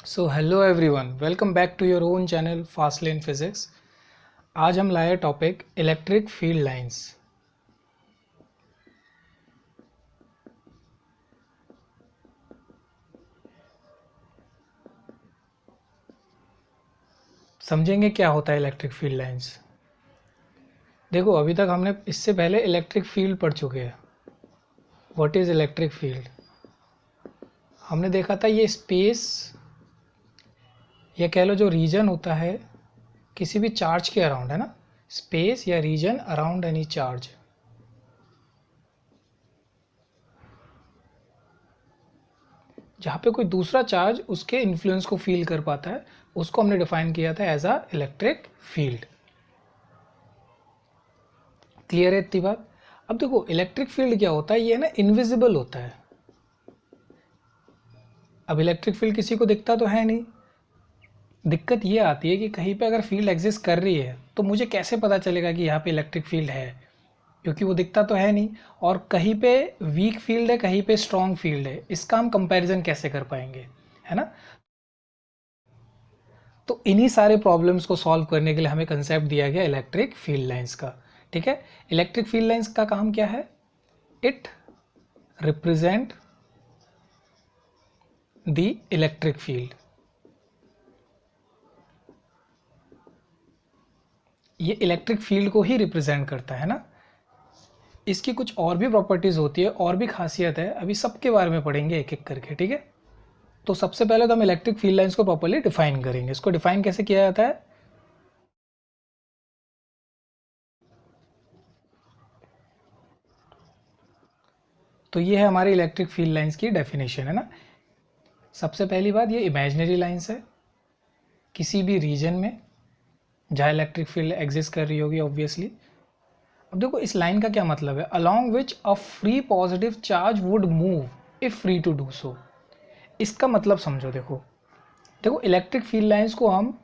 So hello everyone, welcome back to your own channel fast lane physics. आज हम लाए topic electric field lines. समझेंगे क्या होता है इलेक्ट्रिक फील्ड लाइंस। देखो, अभी तक हमने इससे पहले इलेक्ट्रिक फील्ड पढ़ चुके हैं। What is electric field? हमने देखा था ये स्पेस या कह लो जो रीजन होता है किसी भी चार्ज के अराउंड, है ना, स्पेस या रीजन अराउंड एनी चार्ज। जहाँ पे कोई दूसरा चार्ज उसके इन्फ्लुएंस को फील कर पाता है, उसको हमने डिफाइन किया था as a electric field. Clear है इतनी बात? अब देखो, इलेक्ट्रिक फील्ड क्या होता है, ये ना इनविजिबल होता है। अब इलेक्ट्रिक फील्ड किसी को दिखता तो है नहीं। दिक्कत ये आती है कि कहीं पे अगर फील्ड एग्जिस्ट कर रही है तो मुझे कैसे पता चलेगा कि यहाँ पे इलेक्ट्रिक फील्ड है, क्योंकि वो दिखता तो है नहीं। और कहीं पे वीक फील्ड है, कहीं पे स्ट्रॉन्ग फील्ड है, इसका हम कंपैरिजन कैसे कर पाएंगे, है ना। तो इन्हीं सारे प्रॉब्लम्स को सॉल्व करने के लिए हमें कंसेप्ट दिया गया इलेक्ट्रिक फील्ड लाइंस का। ठीक है, इलेक्ट्रिक फील्ड लाइंस का काम क्या है? It represent the electric field. ये इलेक्ट्रिक फील्ड को ही रिप्रेजेंट करता है ना। इसकी कुछ और भी प्रॉपर्टीज होती है और भी खासियत है, अभी सबके बारे में पढ़ेंगे एक एक करके। ठीक है, तो सबसे पहले तो हम इलेक्ट्रिक फील्ड लाइंस को प्रॉपर्ली डिफाइन करेंगे। इसको डिफाइन कैसे किया जाता है? तो ये है हमारी इलेक्ट्रिक फील्ड लाइंस की डेफिनेशन, है ना। सबसे पहली बात, ये इमेजिनरी लाइंस है किसी भी रीजन में जहाँ इलेक्ट्रिक फील्ड एग्जिस्ट कर रही होगी ऑब्वियसली। अब देखो, इस लाइन का क्या मतलब है? Along which a free positive charge would move if free to do so. इसका मतलब समझो। देखो देखो, इलेक्ट्रिक फील्ड लाइंस को हम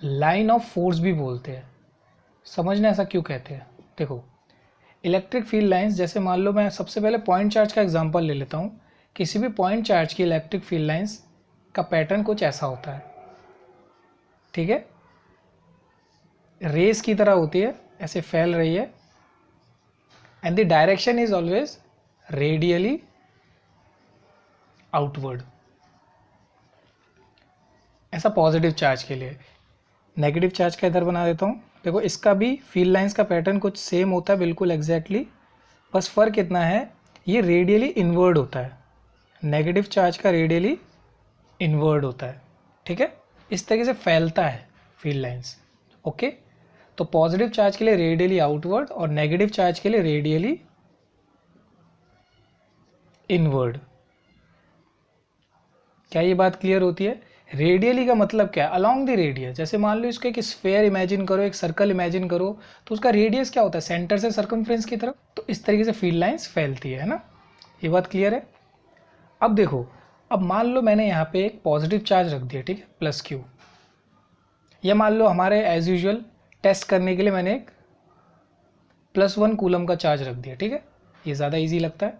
लाइन ऑफ फोर्स भी बोलते हैं। समझना ऐसा क्यों कहते हैं। देखो, इलेक्ट्रिक फील्ड लाइंस, जैसे मान लो मैं सबसे पहले पॉइंट चार्ज का एग्जांपल ले लेता हूँ। किसी भी पॉइंट चार्ज की इलेक्ट्रिक फील्ड लाइंस का पैटर्न कुछ ऐसा होता है। ठीक है, रेस की तरह होती है, ऐसे फैल रही है, and the direction is always radially outward. ऐसा पॉजिटिव चार्ज के लिए। नेगेटिव चार्ज का इधर बना देता हूँ। देखो, इसका भी फील्ड लाइंस का पैटर्न कुछ सेम होता है, बिल्कुल एग्जैक्टली। बस फर्क इतना है, ये रेडियली इनवर्ड होता है। नेगेटिव चार्ज का रेडियली इनवर्ड होता है। ठीक है, इस तरीके से फैलता है फील्ड लाइंस। ओके, तो पॉजिटिव चार्ज के लिए रेडियली आउटवर्ड और नेगेटिव चार्ज के लिए रेडियली इनवर्ड। क्या ये बात क्लियर होती है? रेडियली का मतलब क्या है? Along the radius. जैसे मान लो इसको एक स्फेयर इमेजिन करो, एक सर्कल इमेजिन करो, तो उसका रेडियस क्या होता है? सेंटर से सर्कमफ्रेंस की तरफ। तो इस तरीके से फील्ड लाइंस फैलती है ना। ये बात क्लियर है? अब देखो, अब मान लो मैंने यहाँ पे एक पॉजिटिव चार्ज रख दिया, ठीक है, प्लस क्यू। या मान लो हमारे एज यूजुअल टेस्ट करने के लिए मैंने एक +1 कूलम का चार्ज रख दिया। ठीक है, ये ज़्यादा इजी लगता है।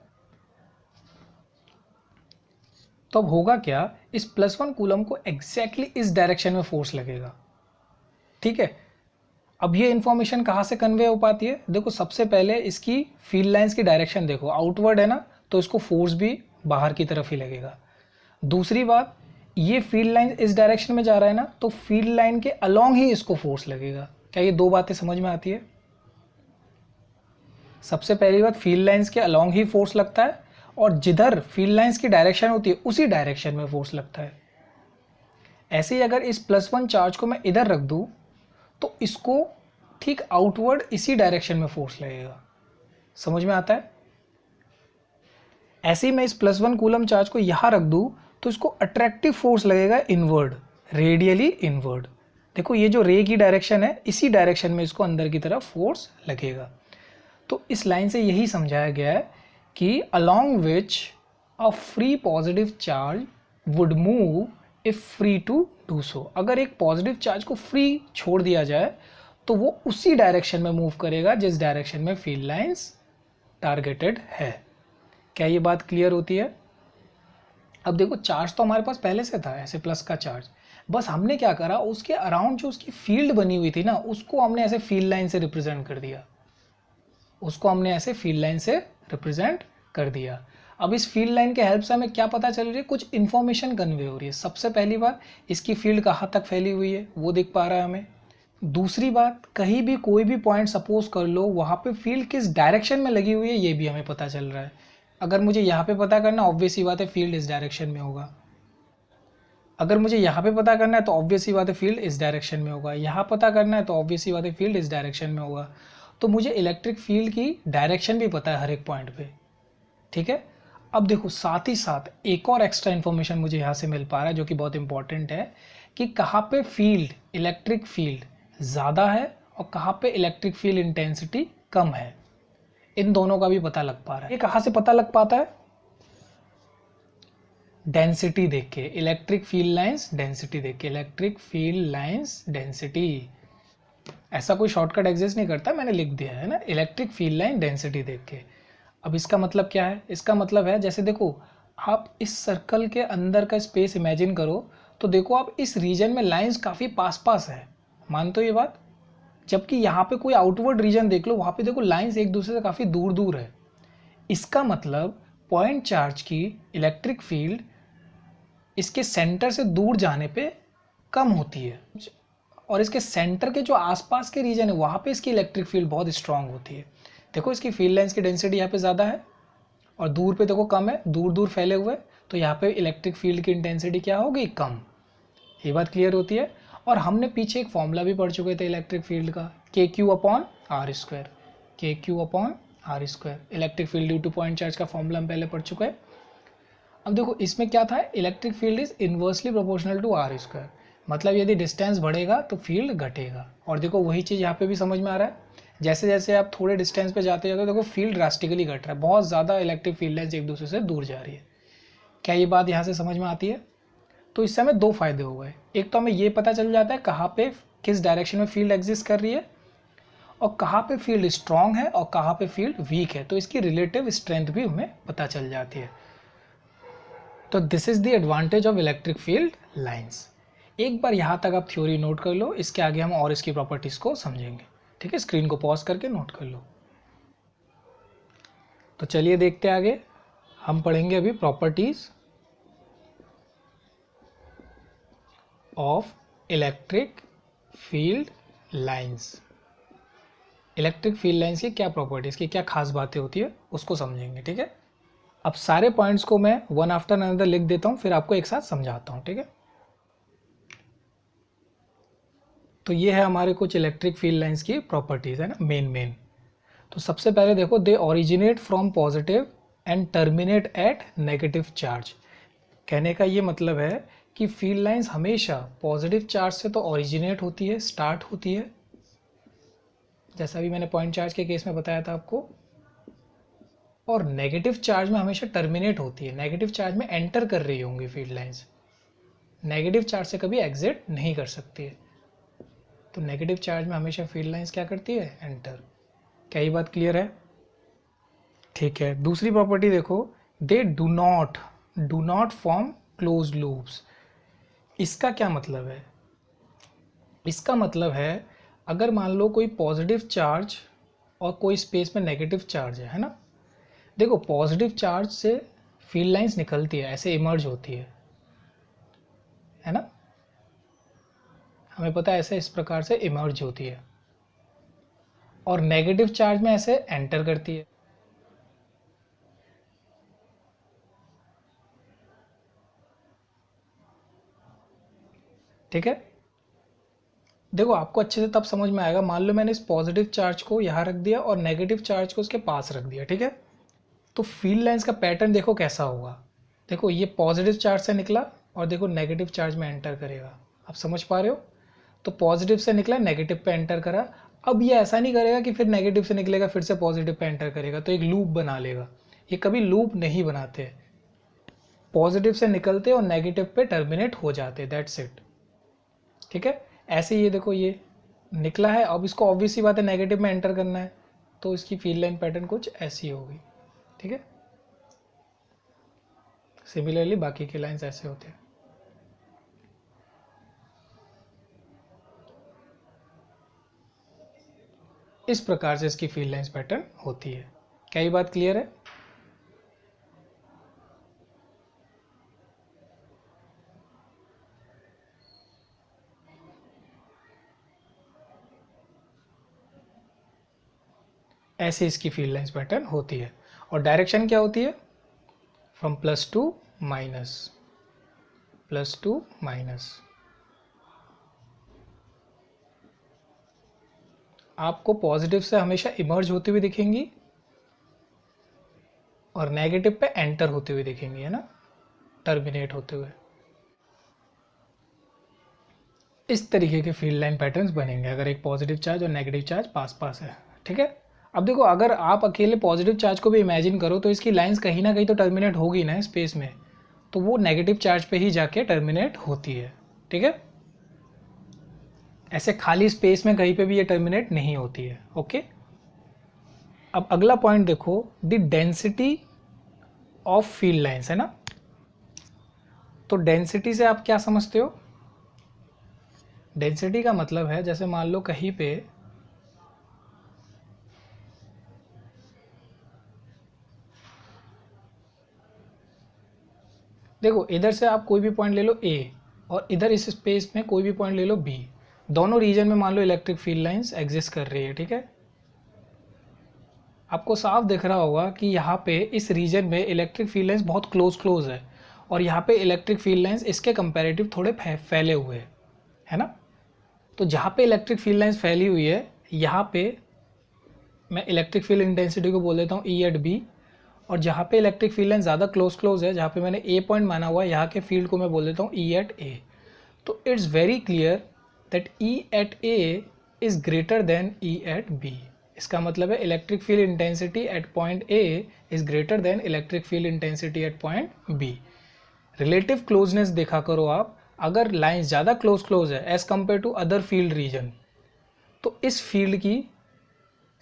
तो अब होगा क्या? इस +1 कूलम को एग्जैक्टली इस डायरेक्शन में फोर्स लगेगा। ठीक है, अब ये इन्फॉर्मेशन कहाँ से कन्वे हो पाती है? देखो, सबसे पहले इसकी फील्ड लाइंस की डायरेक्शन देखो, आउटवर्ड है ना, तो इसको फोर्स भी बाहर की तरफ ही लगेगा। दूसरी बात, ये फील्ड लाइन इस डायरेक्शन में जा रहा है ना, तो फील्ड लाइन के अलोंग ही इसको फोर्स लगेगा। क्या ये दो बातें समझ में आती है? सबसे पहली बात, फील्ड लाइंस के अलोंग ही फोर्स लगता है, और जिधर फील्ड लाइंस की डायरेक्शन होती है उसी डायरेक्शन में फोर्स लगता है। ऐसे ही अगर इस +1 चार्ज को मैं इधर रख दूं, तो इसको ठीक आउटवर्ड इसी डायरेक्शन में फोर्स लगेगा। समझ में आता है? ऐसे ही मैं इस +1 कूलम चार्ज को यहां रख दूं, तो इसको अट्रैक्टिव फोर्स लगेगा इनवर्ड, रेडियली इनवर्ड। देखो, ये जो रे की डायरेक्शन है, इसी डायरेक्शन में इसको अंदर की तरफ फोर्स लगेगा। तो इस लाइन से यही समझाया गया है कि along which a free positive charge would move if free to do so. अगर एक पॉजिटिव चार्ज को फ्री छोड़ दिया जाए तो वो उसी डायरेक्शन में मूव करेगा जिस डायरेक्शन में फील्ड लाइंस टारगेटेड है। क्या ये बात क्लियर होती है? अब देखो चार्ज तो हमारे पास पहले से था ऐसे प्लस का चार्ज, बस हमने क्या करा उसके अराउंड जो उसकी फील्ड बनी हुई थी ना उसको हमने ऐसे फील्ड लाइन से रिप्रेजेंट कर दिया, उसको हमने ऐसे फील्ड लाइन से रिप्रेजेंट कर दिया। अब इस फील्ड लाइन के हेल्प से हमें क्या पता चल रही है, कुछ इन्फॉर्मेशन कन्वे हो रही है। सबसे पहली बात, इसकी फील्ड कहाँ तक फैली हुई है वो दिख पा रहा है हमें। दूसरी बात, कहीं भी कोई भी पॉइंट सपोज कर लो वहाँ पे फील्ड किस डायरेक्शन में लगी हुई है ये भी हमें पता चल रहा है। अगर मुझे यहाँ पे पता करना, ऑब्वियस ही बात है फील्ड इस डायरेक्शन में होगा। अगर मुझे यहाँ पे पता करना है तो ऑब्वियस ही बात है फील्ड इस डायरेक्शन में होगा। यहाँ पता करना है तो ऑब्वियस ही बात है फील्ड इस डायरेक्शन में होगा। तो मुझे इलेक्ट्रिक फील्ड की डायरेक्शन भी पता है हर एक पॉइंट पे, ठीक है। अब देखो साथ ही साथ एक और एक्स्ट्रा इन्फॉर्मेशन मुझे यहाँ से मिल पा रहा है जो कि बहुत इंपॉर्टेंट है, कि कहाँ पे फील्ड, इलेक्ट्रिक फील्ड ज़्यादा है और कहाँ पे इलेक्ट्रिक फील्ड इंटेंसिटी कम है। इन दोनों का भी पता लग पा रहा है। ये कहाँ से पता लग पाता है, डेंसिटी देख के, इलेक्ट्रिक फील्ड लाइंस डेंसिटी देख के, इलेक्ट्रिक फील्ड लाइंस डेंसिटी। ऐसा कोई शॉर्टकट एग्जिस्ट नहीं करता, मैंने लिख दिया है ना, इलेक्ट्रिक फील्ड लाइन डेंसिटी देख के। अब इसका मतलब क्या है, इसका मतलब है जैसे देखो आप इस सर्कल के अंदर का स्पेस इमेजिन करो तो देखो आप इस रीजन में लाइंस काफ़ी पास पास है, मानते हो ये बात। जबकि यहाँ पे कोई आउटवर्ड रीजन देख लो वहाँ पे देखो लाइंस एक दूसरे से काफ़ी दूर दूर है। इसका मतलब पॉइंट चार्ज की इलेक्ट्रिक फील्ड इसके सेंटर से दूर जाने पे कम होती है, और इसके सेंटर के जो आसपास के रीजन है वहाँ पे इसकी इलेक्ट्रिक फील्ड बहुत स्ट्रांग होती है। देखो इसकी फील्ड लाइंस की डेंसिटी यहाँ पे ज़्यादा है और दूर पे देखो कम है, दूर दूर फैले हुए, तो यहाँ पे इलेक्ट्रिक फील्ड की इंटेंसिटी क्या होगी, कम। ये बात क्लियर होती है। और हमने पीछे एक फॉर्मूला भी पढ़ चुके थे इलेक्ट्रिक फील्ड का, K q upon r square, K q upon r square, electric field due to point charge का फॉर्मूला हम पहले पढ़ चुके हैं। अब देखो इसमें क्या था, electric field is inversely proportional to r square, मतलब यदि डिस्टेंस बढ़ेगा तो फील्ड घटेगा। और देखो वही चीज़ यहाँ पे भी समझ में आ रहा है, जैसे जैसे आप थोड़े डिस्टेंस पे जाते जाते हो देखो फील्ड ड्रास्टिकली घट रहा है, बहुत ज़्यादा इलेक्ट्रिक फील्ड लाइन्स एक दूसरे से दूर जा रही है। क्या ये बात यहाँ से समझ में आती है। तो इससे हमें दो फायदे हो गए, एक तो हमें ये पता चल जाता है कहाँ पे किस डायरेक्शन में फील्ड एग्जिस्ट कर रही है और कहाँ पे फील्ड स्ट्रांग है और कहाँ पे फील्ड वीक है, तो इसकी रिलेटिव स्ट्रेंथ भी हमें पता चल जाती है। तो this is the advantage of electric field lines. एक बार यहाँ तक आप थ्योरी नोट कर लो, इसके आगे हम और इसकी प्रॉपर्टीज को समझेंगे, ठीक है। स्क्रीन को पॉज करके नोट कर लो। तो चलिए देखते हैं आगे, हम पढ़ेंगे अभी properties of electric field lines. Electric field lines की क्या प्रॉपर्टीज की क्या खास बातें होती है उसको समझेंगे, ठीक है। अब सारे पॉइंट्स को मैं वन आफ्टर अनदर लिख देता हूँ, फिर आपको एक साथ समझाता हूँ, ठीक है। तो ये है हमारे कुछ इलेक्ट्रिक फील्ड लाइंस की प्रॉपर्टीज है ना, मेन। तो सबसे पहले देखो, they originate from positive and terminate at negative charge. कहने का ये मतलब है कि फील्ड लाइंस हमेशा पॉजिटिव चार्ज से तो ओरिजिनेट होती है, स्टार्ट होती है, जैसा भी मैंने पॉइंट चार्ज के केस में बताया था आपको, और नेगेटिव चार्ज में हमेशा टर्मिनेट होती है, नेगेटिव चार्ज में एंटर कर रही होंगी फील्ड लाइंस, नेगेटिव चार्ज से कभी एग्जिट नहीं कर सकती है। तो नेगेटिव चार्ज में हमेशा फील्ड लाइंस क्या करती है, एंटर। क्या ये बात क्लियर है, ठीक है। दूसरी प्रॉपर्टी देखो, they do not form close loops. इसका क्या मतलब है, इसका मतलब है अगर मान लो कोई पॉजिटिव चार्ज और कोई स्पेस में नेगेटिव चार्ज है ना, देखो पॉजिटिव चार्ज से फील्ड लाइंस निकलती है, ऐसे इमर्ज होती है ना, हमें पता है ऐसे इस प्रकार से इमर्ज होती है, और नेगेटिव चार्ज में ऐसे एंटर करती है। ठीक है, देखो आपको अच्छे से तब समझ में आएगा, मान लो मैंने इस पॉजिटिव चार्ज को यहाँ रख दिया और नेगेटिव चार्ज को उसके पास रख दिया, ठीक है। तो फील्ड लाइंस का पैटर्न देखो कैसा होगा, देखो ये पॉजिटिव चार्ज से निकला और देखो नेगेटिव चार्ज में एंटर करेगा, आप समझ पा रहे हो। तो पॉजिटिव से निकला, नेगेटिव पे एंटर करा, अब ये ऐसा नहीं करेगा कि फिर नेगेटिव से निकलेगा फिर से पॉजिटिव पे एंटर करेगा, तो एक लूप बना लेगा। ये कभी लूप नहीं बनाते, पॉजिटिव से निकलते और नेगेटिव पे टर्मिनेट हो जाते, दैट्स इट। ठीक है, ऐसे ये देखो ये निकला है, अब इसको ऑब्वियस सी बात है नेगेटिव में एंटर करना है, तो इसकी फील्ड लाइन पैटर्न कुछ ऐसी होगी। ठीक है, सिमिलरली बाकी के लाइंस ऐसे होते हैं। इस प्रकार से इसकी फील्ड लाइंस पैटर्न होती है। क्या ये बात क्लियर है? ऐसे इसकी फील्ड लाइंस पैटर्न होती है। और डायरेक्शन क्या होती है? From plus two minus, plus two minus. आपको पॉजिटिव से हमेशा इमर्ज होती हुई दिखेंगी और नेगेटिव पे एंटर होते हुए दिखेंगी, है ना, टर्मिनेट होते हुए। इस तरीके के फील्ड लाइन पैटर्न्स बनेंगे अगर एक पॉजिटिव चार्ज और नेगेटिव चार्ज पास पास है। ठीक है, अब देखो अगर आप अकेले पॉजिटिव चार्ज को भी इमेजिन करो तो इसकी लाइंस कहीं ना कहीं तो टर्मिनेट होगी ना स्पेस में, तो वो नेगेटिव चार्ज पे ही जाके टर्मिनेट होती है। ठीक है, ऐसे खाली स्पेस में कहीं पे भी ये टर्मिनेट नहीं होती है। ओके, अब अगला पॉइंट देखो, the density of field lines, है ना। तो डेंसिटी से आप क्या समझते हो? डेंसिटी का मतलब है जैसे मान लो कहीं पे देखो, इधर से आप कोई भी पॉइंट ले लो A और इधर इस स्पेस में कोई भी पॉइंट ले लो B, दोनों रीजन में मान लो इलेक्ट्रिक फील्ड लाइंस एग्जिस्ट कर रही है। ठीक है, आपको साफ दिख रहा होगा कि यहाँ पे इस रीजन में इलेक्ट्रिक फील्ड लाइंस बहुत क्लोज है और यहाँ पे इलेक्ट्रिक फील्ड लाइंस इसके कंपैरेटिव थोड़े फैले हुए हैं, है ना। तो जहाँ पे इलेक्ट्रिक फील्ड लाइंस फैली हुई है, यहाँ पे मैं इलेक्ट्रिक फील्ड इंटेंसिटी को बोल देता हूँ E एट B, और जहाँ पे इलेक्ट्रिक फील्ड लाइन ज़्यादा क्लोज है, जहाँ पे मैंने A पॉइंट माना हुआ है, यहाँ के फील्ड को मैं बोल देता हूँ E एट A। तो it's very clear that E at A is greater than E at B। इसका मतलब है electric field intensity at point A is greater than electric field intensity at point B। Relative closeness देखा करो आप, अगर line ज़्यादा close है as compare to other field region, तो इस फील्ड की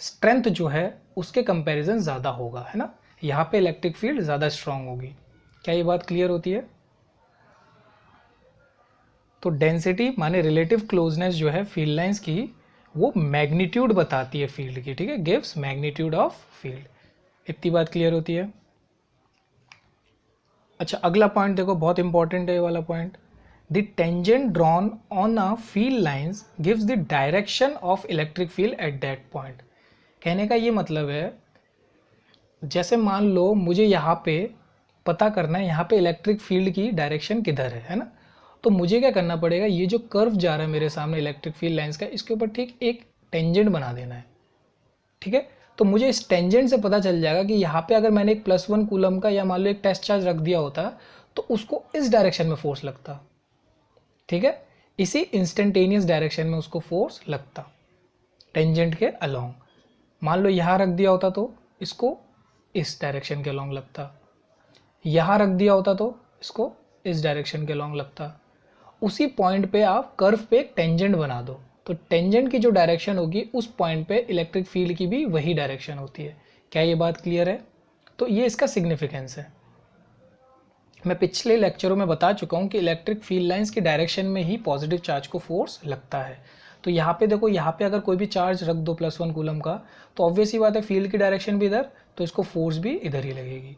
स्ट्रेंथ जो है उसके कंपैरिजन ज़्यादा होगा, है ना। यहाँ पे इलेक्ट्रिक फील्ड ज़्यादा स्ट्रांग होगी। क्या ये बात क्लियर होती है? तो डेंसिटी माने रिलेटिव क्लोजनेस जो है फील्ड लाइंस की, वो मैग्नीट्यूड बताती है फील्ड की। ठीक है, गिव्स मैग्नीट्यूड ऑफ फील्ड। इतनी बात क्लियर होती है? अच्छा, अगला पॉइंट देखो, बहुत इंपॉर्टेंट है ये वाला point. The tangent drawn on a field lines gives the direction of electric field at that point. कहने का ये मतलब है, जैसे मान लो मुझे यहाँ पे पता करना है यहाँ पे इलेक्ट्रिक फील्ड की डायरेक्शन किधर है ना। तो मुझे क्या करना पड़ेगा, ये जो कर्व जा रहा है मेरे सामने इलेक्ट्रिक फील्ड लाइंस का, इसके ऊपर ठीक एक टेंजेंट बना देना है। ठीक है, तो मुझे इस टेंजेंट से पता चल जाएगा कि यहाँ पे अगर मैंने एक +1 कूलम का या मान लो एक टेस्ट चार्ज रख दिया होता तो उसको इस डायरेक्शन में फोर्स लगता। ठीक है, इसी इंस्टेंटेनियस डायरेक्शन में उसको फोर्स लगता टेंजेंट के अलोंग। मान लो यहाँ रख दिया होता तो इसको इस डायरेक्शन के अलोंग लगता, यहाँ रख दिया होता तो इसको इस डायरेक्शन के अलोंग लगता। उसी पॉइंट पे आप कर्व पे एक टेंजेंट बना दो, तो टेंजेंट की जो डायरेक्शन होगी उस पॉइंट पे इलेक्ट्रिक फील्ड की भी वही डायरेक्शन होती है। क्या ये बात क्लियर है? तो ये इसका सिग्निफिकेंस है। मैं पिछले लेक्चरों में बता चुका हूँ कि इलेक्ट्रिक फील्ड लाइंस की डायरेक्शन में ही पॉजिटिव चार्ज को फोर्स लगता है। तो यहाँ पे देखो, यहाँ पे अगर कोई भी चार्ज रख दो +1 कूलम का, तो ऑब्वियस ही बात है फील्ड की डायरेक्शन भी इधर, तो इसको फोर्स भी इधर ही लगेगी।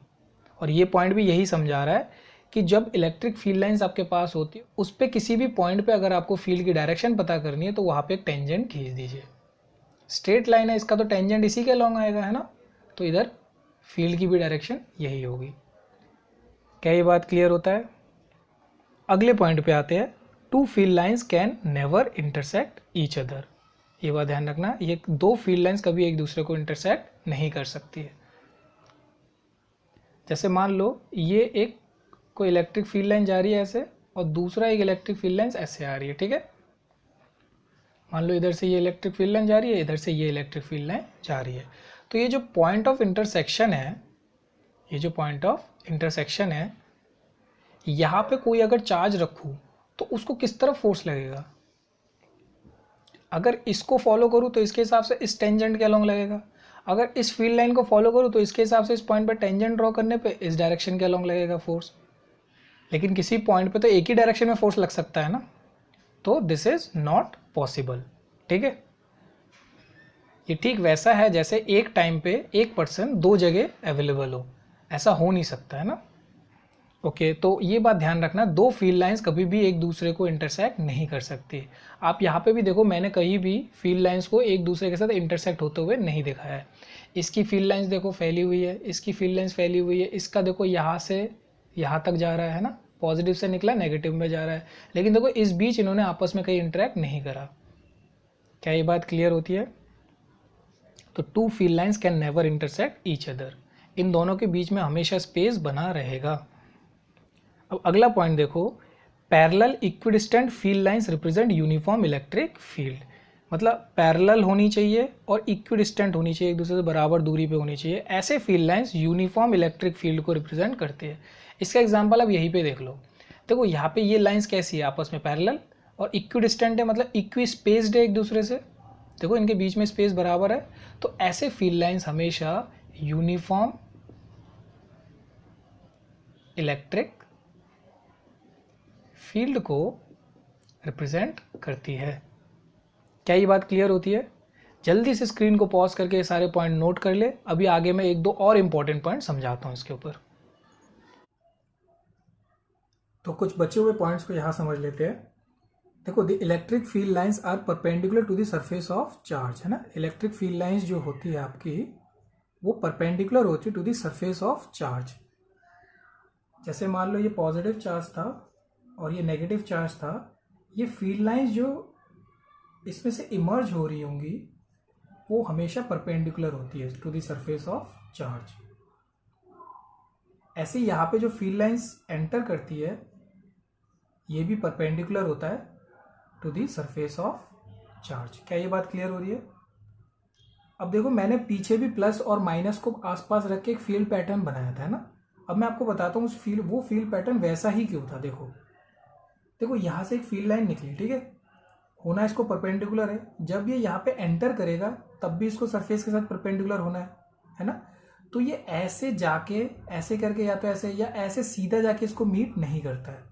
और ये पॉइंट भी यही समझा रहा है कि जब इलेक्ट्रिक फील्ड लाइंस आपके पास होती है, उस पर किसी भी पॉइंट पे अगर आपको फील्ड की डायरेक्शन पता करनी है तो वहाँ पे एक टेंजेंट खींच दीजिए। स्ट्रेट लाइन है इसका, तो टेंजेंट इसी के अलॉन्ग आएगा, है ना। तो इधर फील्ड की भी डायरेक्शन यही होगी। क्या ये बात क्लियर होता है? अगले पॉइंट पे आते हैं। Two field lines can never intersect each other. ये बात ध्यान रखना, ये दो फील्ड लाइंस कभी एक दूसरे को इंटरसेक्ट नहीं कर सकती है। जैसे मान लो ये एक कोई इलेक्ट्रिक फील्ड लाइन जा रही है ऐसे, और दूसरा एक इलेक्ट्रिक फील्ड लाइन ऐसे आ रही है। ठीक है, मान लो इधर से ये इलेक्ट्रिक फील्ड लाइन जा रही है, इधर से ये इलेक्ट्रिक फील्ड लाइन जा रही है। तो ये जो पॉइंट ऑफ इंटरसेक्शन है, ये जो पॉइंट ऑफ इंटरसेक्शन है, यहाँ पे कोई अगर चार्ज रखूँ तो उसको किस तरफ फोर्स लगेगा? अगर इसको फॉलो करूँ तो इसके हिसाब से इस टेंजेंट के अलोंग लगेगा। अगर इस फील्ड लाइन को फॉलो करूँ तो इसके हिसाब से इस पॉइंट पर टेंजेंट ड्रॉ करने पे इस डायरेक्शन के अलोंग लगेगा फोर्स। लेकिन किसी पॉइंट पे तो एक ही डायरेक्शन में फोर्स लग सकता है ना, तो दिस इज नॉट पॉसिबल। ठीक है, ये ठीक वैसा है जैसे एक टाइम पे एक पर्सन दो जगह अवेलेबल हो, ऐसा हो नहीं सकता है ना। ओके तो ये बात ध्यान रखना, दो फील्ड लाइंस कभी भी एक दूसरे को इंटरसेक्ट नहीं कर सकती। आप यहाँ पे भी देखो, मैंने कहीं भी फील्ड लाइंस को एक दूसरे के साथ इंटरसेक्ट होते हुए नहीं दिखाया है। इसकी फील्ड लाइंस देखो फैली हुई है, इसकी फील्ड लाइंस फैली हुई है, इसका देखो यहाँ से यहाँ तक जा रहा है ना, पॉजिटिव से निकला नेगेटिव में जा रहा है, लेकिन देखो इस बीच इन्होंने आपस में कहीं इंटरेक्ट नहीं करा। क्या ये बात क्लियर होती है? तो two field lines can never intersect each other, इन दोनों के बीच में हमेशा स्पेस बना रहेगा। अब अगला पॉइंट देखो, parallel equidistant field lines represent uniform electric field. मतलब पैरेलल होनी चाहिए और इक्विडिस्टेंट होनी चाहिए, एक दूसरे से बराबर दूरी पे होनी चाहिए, ऐसे field lines uniform electric field को रिप्रेजेंट करते हैं। इसका एग्जांपल अब यहीं पे देख लो, देखो यहाँ पे ये लाइंस कैसी है, आपस में पैरेलल, और इक्विडिस्टेंट है मतलब इक्वी स्पेस्ड है एक दूसरे से, देखो इनके बीच में स्पेस बराबर है। तो ऐसे फील्ड लाइंस हमेशा यूनिफॉर्म इलेक्ट्रिक फील्ड को रिप्रेजेंट करती है। क्या ये बात क्लियर होती है? जल्दी से स्क्रीन को पॉज करके ये सारे पॉइंट नोट कर ले, अभी आगे मैं एक दो और इंपॉर्टेंट पॉइंट समझाता हूं इसके ऊपर। तो कुछ बचे हुए पॉइंट्स को यहां समझ लेते हैं। देखो, the electric field lines are perpendicular to the surface of charge, है ना। इलेक्ट्रिक फील्ड लाइंस जो होती है आपकी, वो परपेंडिकुलर होती है to the surface of charge. जैसे मान लो ये पॉजिटिव चार्ज था और ये नेगेटिव चार्ज था, ये फील्ड लाइंस जो इसमें से इमर्ज हो रही होंगी वो हमेशा परपेंडिकुलर होती है to the surface of charge. ऐसे यहाँ पे जो फील्ड लाइंस एंटर करती है ये भी परपेंडिकुलर होता है to the surface of charge. क्या ये बात क्लियर हो रही है? अब देखो, मैंने पीछे भी प्लस और माइनस को आसपास रख के एक फील्ड पैटर्न बनाया था, है ना। अब मैं आपको बताता हूँ वो फील्ड पैटर्न वैसा ही क्यों था। देखो यहाँ से एक फील्ड लाइन निकली, ठीक है, होना इसको परपेंडिकुलर है। जब ये यहाँ पे एंटर करेगा तब भी इसको सरफेस के साथ परपेंडिकुलर होना है ना। तो ये ऐसे जाके ऐसे करके या तो ऐसे या ऐसे सीधा जाके इसको मीट नहीं करता है।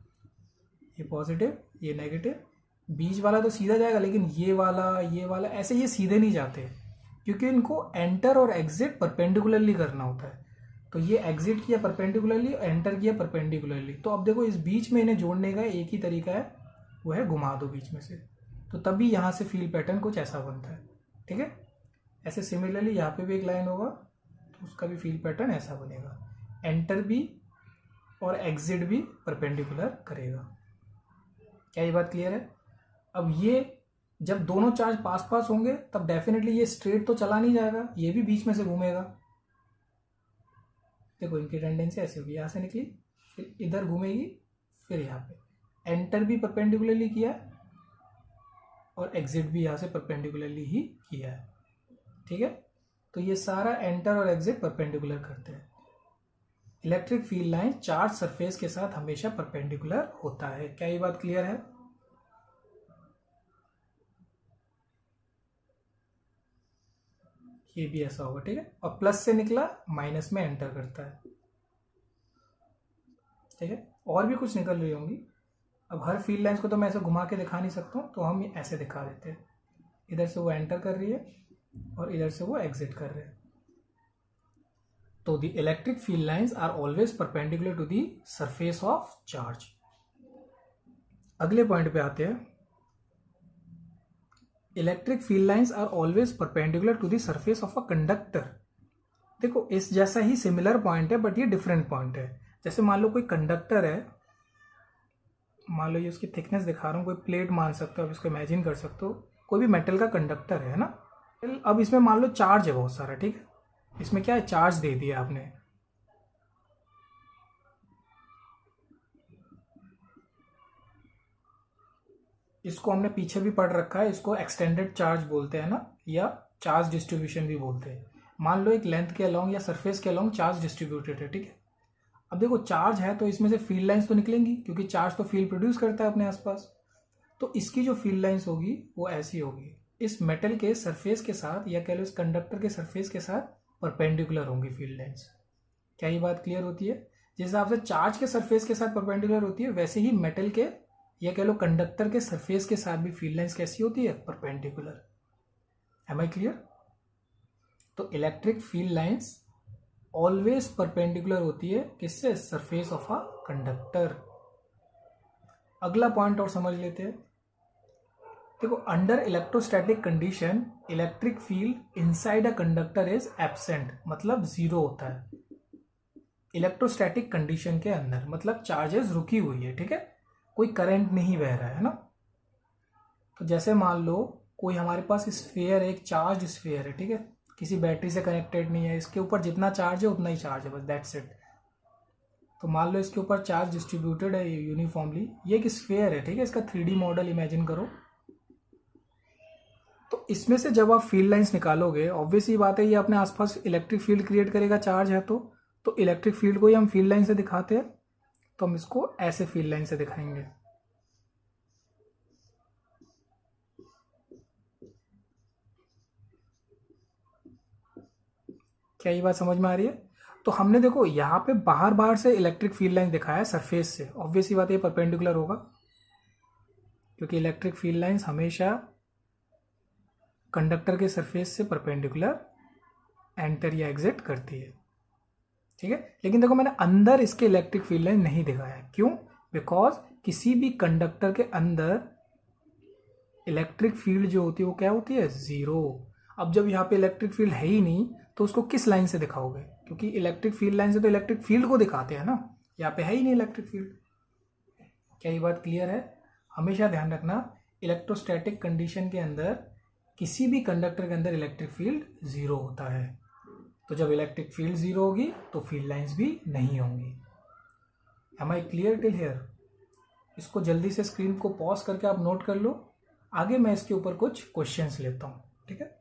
ये पॉजिटिव ये नेगेटिव, बीच वाला तो सीधा जाएगा, लेकिन ये वाला ऐसे ये सीधे नहीं जाते, क्योंकि इनको एंटर और एग्जिट परपेंडिकुलरली करना होता है। तो ये एग्जिट किया परपेंडिकुलरली, एंटर किया परपेंडिकुलरली। तो अब देखो, इस बीच में इन्हें जोड़ने का एक ही तरीका है, वो है घुमा दो बीच में से, तो तभी यहाँ से फील्ड पैटर्न कुछ ऐसा बनता है। ठीक है, ऐसे सिमिलरली यहाँ पे भी एक लाइन होगा तो उसका भी फील्ड पैटर्न ऐसा बनेगा, एंटर भी और एग्जिट भी परपेंडिकुलर करेगा। क्या ये बात क्लियर है? अब ये जब दोनों चार्ज पास पास होंगे तब डेफिनेटली ये स्ट्रेट तो चला नहीं जाएगा, ये भी बीच में से घूमेगा। देखो, इनकी टेंडेंसी ऐसी होगी, यहाँ से निकली फिर इधर घूमेगी, फिर यहाँ पे एंटर भी परपेंडिकुलरली किया और एग्जिट भी यहाँ से परपेंडिकुलरली ही किया है। ठीक है, तो ये सारा एंटर और एग्जिट परपेंडिकुलर करते हैं। Electric field line charge surface के साथ हमेशा परपेंडिकुलर होता है। क्या ये बात क्लियर है? ये भी ऐसा होगा, ठीक है, और प्लस से निकला माइनस में एंटर करता है। ठीक है, और भी कुछ निकल रही होंगी। अब हर फील्ड लाइंस को तो मैं ऐसे घुमा के दिखा नहीं सकता हूँ, तो हम ऐसे दिखा देते हैं, इधर से वो एंटर कर रही है और इधर से वो एग्जिट कर रहे हैं। तो the electric field lines are always perpendicular to the surface of charge. अगले पॉइंट पे आते हैं, electric field lines are always perpendicular to the surface of a conductor. देखो, इस जैसा ही सिमिलर पॉइंट है बट ये डिफरेंट पॉइंट है। जैसे मान लो कोई कंडक्टर है, मान लो ये उसकी थिकनेस दिखा रहा हूँ, कोई प्लेट मान सकते हो, आप इसको इमेजिन कर सकते हो, कोई भी मेटल का कंडक्टर है ना। अब इसमें मान लो चार्ज है बहुत सारा, ठीक है, इसमें क्या है, चार्ज दे दिया आपने। इसको हमने पीछे भी पढ़ रखा है, इसको एक्सटेंडेड चार्ज बोलते हैं ना, या चार्ज डिस्ट्रीब्यूशन भी बोलते हैं। मान लो एक लेंथ के अलोंग या सरफेस के अलोंग चार्ज डिस्ट्रीब्यूटेड है, ठीक है। अब देखो, चार्ज है तो इसमें से फील्ड लाइंस तो निकलेंगी, क्योंकि चार्ज तो फील्ड प्रोड्यूस करता है अपने आसपास। तो इसकी जो फील्ड लाइंस होगी वो ऐसी होगी, इस मेटल के सरफेस के साथ या कह लो इस कंडक्टर के सरफेस के साथ परपेंडिकुलर होंगी फील्ड लाइंस। क्या ये बात क्लियर होती है? जिस हिसाब से चार्ज के सरफेस के साथ परपेंडिकुलर होती है, वैसे ही मेटल के या कह लो कंडक्टर के सरफेस के साथ भी फील्ड लाइंस कैसी होती है, परपेंडिकुलर। Am I clear? तो electric field lines always perpendicular होती है किससे, सरफेस ऑफ अ कंडक्टर। अगला पॉइंट और समझ लेते हैं। देखो, under electrostatic condition electric field inside a conductor is absent, मतलब जीरो होता है इलेक्ट्रोस्टैटिक कंडीशन के अंदर, मतलब चार्जेस रुकी हुई है, ठीक है, कोई करंट नहीं बह रहा है ना। तो जैसे मान लो कोई हमारे पास स्फीयर है, एक चार्ज स्फीयर है, ठीक है, किसी बैटरी से कनेक्टेड नहीं है, इसके ऊपर जितना चार्ज है उतना ही चार्ज है, बस दैट्स इट। तो मान लो इसके ऊपर चार्ज डिस्ट्रीब्यूटेड है यूनिफॉर्मली, ये एक स्फीयर है, ठीक है, इसका 3D मॉडल इमेजिन करो। तो इसमें से जब आप फील्ड लाइंस निकालोगे, ऑब्वियस ही बात है ये अपने आसपास इलेक्ट्रिक फील्ड क्रिएट करेगा, चार्ज है तो इलेक्ट्रिक फील्ड को ही हम फील्ड लाइन से दिखाते हैं, तो हम इसको ऐसे फील्ड लाइन से दिखाएंगे। क्या ये बात समझ में आ रही है? तो हमने देखो यहाँ पे बाहर बाहर से इलेक्ट्रिक फील्ड लाइन दिखाया है सरफेस से, ऑब्वियस ही बात है ये परपेंडिकुलर होगा, क्योंकि इलेक्ट्रिक फील्ड लाइंस हमेशा कंडक्टर के सरफेस से परपेंडिकुलर एंटर या एग्जिट करती है, ठीक है। लेकिन देखो मैंने अंदर इसके इलेक्ट्रिक फील्ड लाइन नहीं दिखाया है, क्यों? बिकॉज किसी भी कंडक्टर के अंदर इलेक्ट्रिक फील्ड जो होती है वो क्या होती है, जीरो। अब जब यहाँ पे इलेक्ट्रिक फील्ड है ही नहीं तो उसको किस लाइन से दिखाओगे, क्योंकि इलेक्ट्रिक फील्ड लाइन से तो इलेक्ट्रिक फील्ड को दिखाते हैं ना, यहाँ पे है ही नहीं इलेक्ट्रिक फील्ड। क्या ये बात क्लियर है? हमेशा ध्यान रखना, इलेक्ट्रोस्टैटिक कंडीशन के अंदर किसी भी कंडक्टर के अंदर इलेक्ट्रिक फील्ड जीरो होता है। तो जब इलेक्ट्रिक फील्ड जीरो होगी तो फील्ड लाइंस भी नहीं होंगी। Am I clear till here? इसको जल्दी से स्क्रीन को पॉज करके आप नोट कर लो, आगे मैं इसके ऊपर कुछ क्वेश्चंस लेता हूँ, ठीक है।